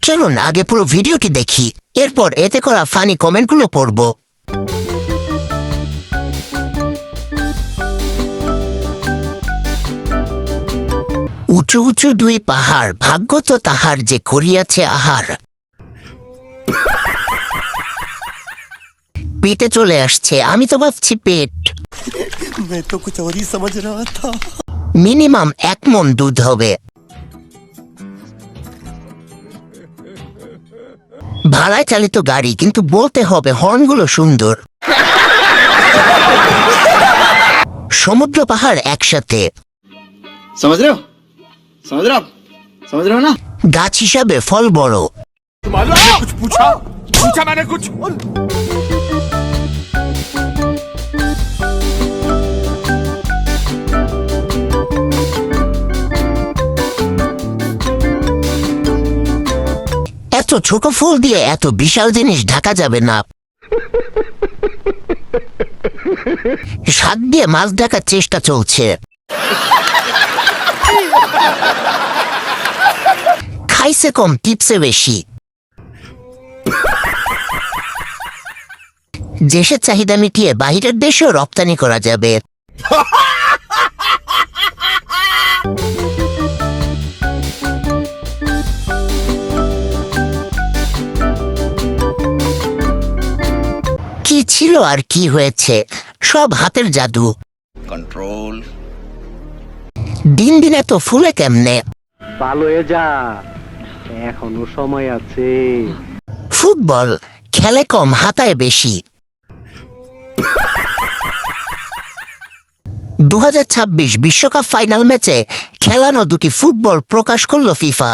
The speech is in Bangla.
চলুন আগে পুরো ভিডিওটি দেখি, এরপর এতে করা ফানি কমেন্টগুলো পড়ব। উঁচু উঁচু দুই পাহাড়, ভাগ্য তো তাহার যে করিয়াছে আহার। পেটে চলে আসছে, আমি তো ভাবছি পেট। মিনিমাম 1 মণ দুধ হবে। ভাড়ায় চালিত গাড়ি, কিন্তু বলতে হবে হর্নগুলো সুন্দর। সমুদ্র পাহাড় একসাথে, समझ रहे हो आप समझ रहे हो ना। গাছ হিসাবে ফল বড়। कुछ पूछा मैंने कुछ। এত ছোট ফুল দিয়ে এত বিশাল জিনিস ঢাকা যাবে না। শাক দিয়ে মাছ ঢাকার চেষ্টা চলছে। খাইছে কম, টিপসে বেশি। দেশের চাহিদা মিটিয়ে বাহিরের দেশেও রপ্তানি করা যাবে। কি ছিল আর কি হয়েছে, সব হাতের জাদু। कंट्रोल। দিন দিন এত ফুলে কেমনে? ভালো হয়ে যা, এখনো সময় আছে। ফুটবল খেলে কম, হাতায় বেশি। 2026 বিশ্বকাপ ফাইনাল ম্যাচে খেলানো দুটি ফুটবল প্রকাশ করল ফিফা।